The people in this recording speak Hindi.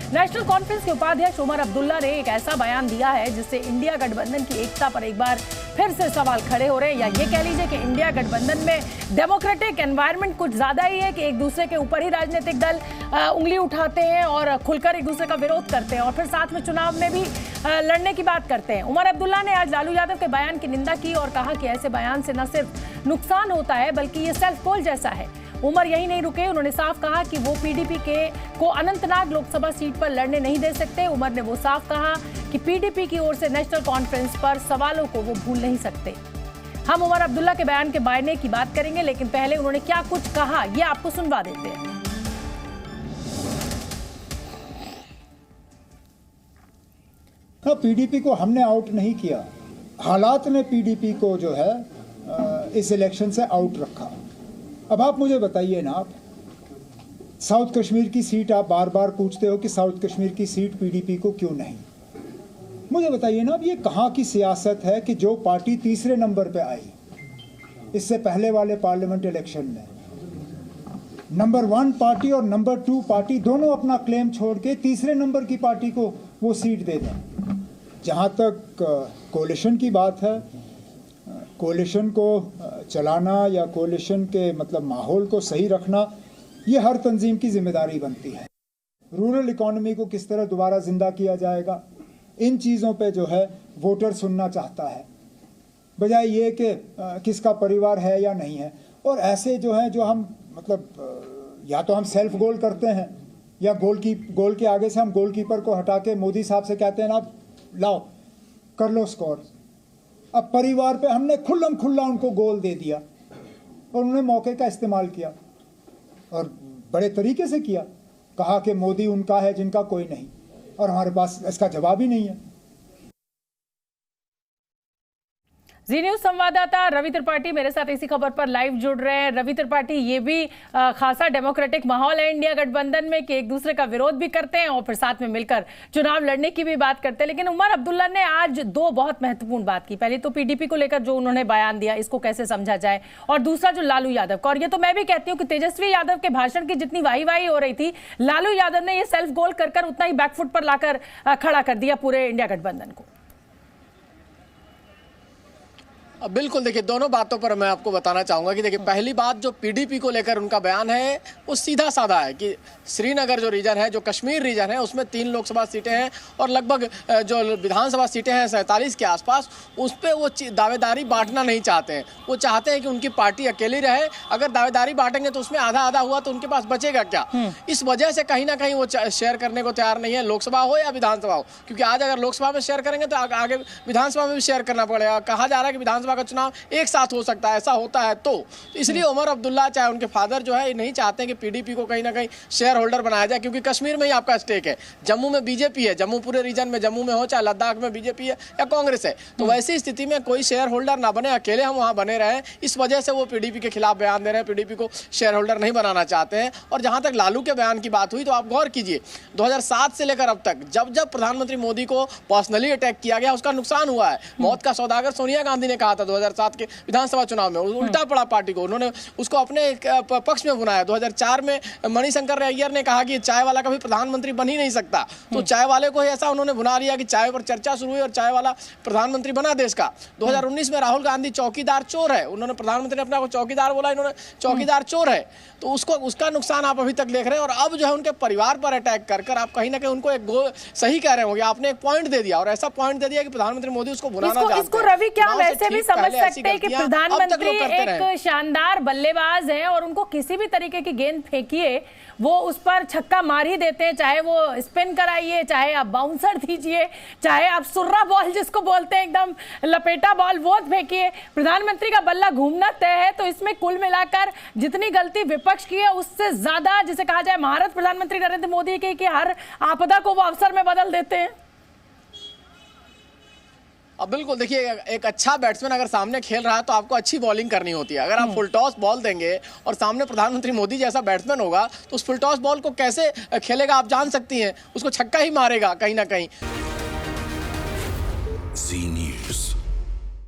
नेशनल कॉन्फ्रेंस के उपाध्यक्ष उमर अब्दुल्ला ने एक ऐसा बयान दिया है जिससे इंडिया गठबंधन की एकता पर एक बार फिर से सवाल खड़े हो रहे हैं, या ये कह लीजिए कि इंडिया गठबंधन में डेमोक्रेटिक एनवायरनमेंट कुछ ज्यादा ही है कि एक दूसरे के ऊपर ही राजनीतिक दल उंगली उठाते हैं और खुलकर एक दूसरे का विरोध करते हैं और फिर साथ में चुनाव में भी लड़ने की बात करते हैं। उमर अब्दुल्ला ने आज लालू यादव के बयान की निंदा की और कहा कि ऐसे बयान से न सिर्फ नुकसान होता है बल्कि ये सेल्फ गोल जैसा है। उमर यही नहीं रुके, उन्होंने साफ कहा कि वो पीडीपी को अनंतनाग लोकसभा सीट पर लड़ने नहीं दे सकते। उमर ने वो साफ कहा कि पीडीपी की ओर से नेशनल कॉन्फ्रेंस पर सवालों को वो भूल नहीं सकते। हम उमर अब्दुल्ला के बयान के मायने की बात करेंगे, लेकिन पहले उन्होंने क्या कुछ कहा ये आपको सुनवा देते हैं। पीडीपी को हमने आउट नहीं किया, हालात ने पीडीपी को जो है इस इलेक्शन से आउट रखा। अब आप मुझे बताइए ना, आप साउथ कश्मीर की सीट आप बार बार पूछते हो कि साउथ कश्मीर की सीट पीडीपी को क्यों नहीं। मुझे बताइए ना, अब ये कहाँ की सियासत है कि जो पार्टी तीसरे नंबर पे आई इससे पहले वाले पार्लियामेंट इलेक्शन में, नंबर 1 पार्टी और नंबर 2 पार्टी दोनों अपना क्लेम छोड़ के तीसरे नंबर की पार्टी को वो सीट दे दें। जहाँ तक कोलिशन की बात है, कोलिशन को चलाना या कोलिशन के मतलब माहौल को सही रखना ये हर तंजीम की जिम्मेदारी बनती है। रूरल इकोनॉमी को किस तरह दोबारा जिंदा किया जाएगा, इन चीज़ों पे जो है वोटर सुनना चाहता है, बजाय ये कि किसका परिवार है या नहीं है। और ऐसे जो है जो हम मतलब या तो हम सेल्फ गोल करते हैं या गोल के आगे से हम गोलकीपर को हटा के मोदी साहब से कहते हैं ना लाओ कर लो स्कोर। अब परिवार पे हमने खुल्लम खुल्ला उनको गोल दे दिया और उन्होंने मौके का इस्तेमाल किया और बड़े तरीके से किया। कहा कि मोदी उनका है जिनका कोई नहीं, और हमारे पास इसका जवाब ही नहीं है। जी न्यूज संवाददाता रवि त्रिपाठी मेरे साथ इसी खबर पर लाइव जुड़ रहे हैं। रवि त्रिपाठी, ये भी खासा डेमोक्रेटिक माहौल है इंडिया गठबंधन में कि एक दूसरे का विरोध भी करते हैं और फिर साथ में मिलकर चुनाव लड़ने की भी बात करते हैं। लेकिन उमर अब्दुल्ला ने आज 2 बहुत महत्वपूर्ण बात की। पहले तो पीडीपी को लेकर जो उन्होंने बयान दिया इसको कैसे समझा जाए, और दूसरा जो लालू यादव का। और ये तो मैं भी कहती हूँ कि तेजस्वी यादव के भाषण की जितनी वाही हो रही थी, लालू यादव ने ये सेल्फ गोल कर उतना ही बैकफुट पर लाकर खड़ा कर दिया पूरे इंडिया गठबंधन को। बिल्कुल, देखिए दोनों बातों पर मैं आपको बताना चाहूँगा कि देखिए पहली बात जो पीडीपी को लेकर उनका बयान है वो सीधा साधा है कि श्रीनगर जो रीजन है, जो कश्मीर रीजन है, उसमें 3 लोकसभा सीटें हैं और लगभग जो विधानसभा सीटें हैं 47 के आसपास, उस पर वो दावेदारी बांटना नहीं चाहते हैं। वो चाहते हैं कि उनकी पार्टी अकेली रहे। अगर दावेदारी बांटेंगे तो उसमें आधा आधा हुआ तो उनके पास बचेगा क्या। इस वजह से कहीं ना कहीं वो शेयर करने को तैयार नहीं है, लोकसभा हो या विधानसभा हो, क्योंकि आज अगर लोकसभा में शेयर करेंगे तो आगे विधानसभा में भी शेयर करना पड़ेगा। कहा जा रहा है कि विधानसभा का चुनाव एक साथ हो सकता है, ऐसा होता है तो इसलिए उमर अब्दुल्ला चाहे उनके फादर जो है नहीं चाहते हैं कि पीडीपी को कहीं ना कहीं शेयर होल्डर बनाया जाए, क्योंकि कश्मीर में ही आपका स्टेक है, जम्मू में बीजेपी है, जम्मू पूरे रीजन में जम्मू में हो चाहे लद्दाख में बीजेपी है या कांग्रेस है, तो वैसी स्थिति में कोई शेयर होल्डर ना बने, अकेले हम वहां बने रहे। इस वजह से वो पीडीपी के खिलाफ बयान दे रहे हैं, पीडीपी को शेयर होल्डर नहीं बनाना चाहते हैं। और जहां तक लालू के बयान की बात हुई तो आप गौर कीजिए, 2007 से लेकर अब तक जब जब प्रधानमंत्री मोदी को पर्सनली अटैक किया गया उसका नुकसान हुआ है। मौत का सौदागर सोनिया गांधी ने कहा था 2007 के विधानसभा चुनाव में, उल्टा पड़ा पार्टी को, उन्होंने उसको अपने पक्ष में बुनाया। 2004 में मणिशंकर अय्यर ने कहा कि चाय वाला कभी प्रधानमंत्री बन ही नहीं सकता, तो चाय वाले को ही ऐसा उन्होंने बुना लिया कि चाय पर चर्चा शुरू हुई और चाय वाला प्रधानमंत्री बना देश का। 2019 में राहुल गांधी चौकीदार चोर है, उन्होंने प्रधानमंत्री ने अपना चौकीदार बोला, इन्होंने चौकीदार चोर है, तो उसका नुकसान आप अभी तक देख रहे हैं। और अब जो है उनके परिवार पर अटैक कर आप कहीं ना कहीं उनको एक सही कह रहे होंगे, आपने एक पॉइंट दे दिया और ऐसा पॉइंट दे दिया कि प्रधानमंत्री मोदी उसको भुनाना चाहते हैं। इसको रवि क्या वैसे भी समझ सकते हैं कि प्रधानमंत्री एक शानदार बल्लेबाज हैं और उनको किसी भी तरीके की गेंद फेंकिए वो उस पर छक्का मार ही देते हैं, चाहे वो स्पिन कराइए, चाहे आप बाउंसर दीजिए, चाहे आप सुर्रा बॉल जिसको बोलते हैं एकदम लपेटा बॉल वो फेंकिए, प्रधानमंत्री का बल्ला घूमना तय है। तो इसमें कुल मिलाकर जितनी गलती विपक्ष की है उससे ज्यादा जिसे कहा जाए महारत प्रधानमंत्री नरेंद्र मोदी की कि हर आपदा को वो अवसर में बदल देते हैं। अब बिल्कुल देखिए, एक अच्छा बैट्समैन अगर सामने खेल रहा है तो आपको अच्छी बॉलिंग करनी होती है। अगर आप फुल टॉस बॉल देंगे और सामने प्रधानमंत्री मोदी जैसा बैट्समैन होगा तो उस फुल टॉस बॉल को कैसे खेलेगा आप जान सकती हैं, उसको छक्का ही मारेगा कहीं ना कहीं।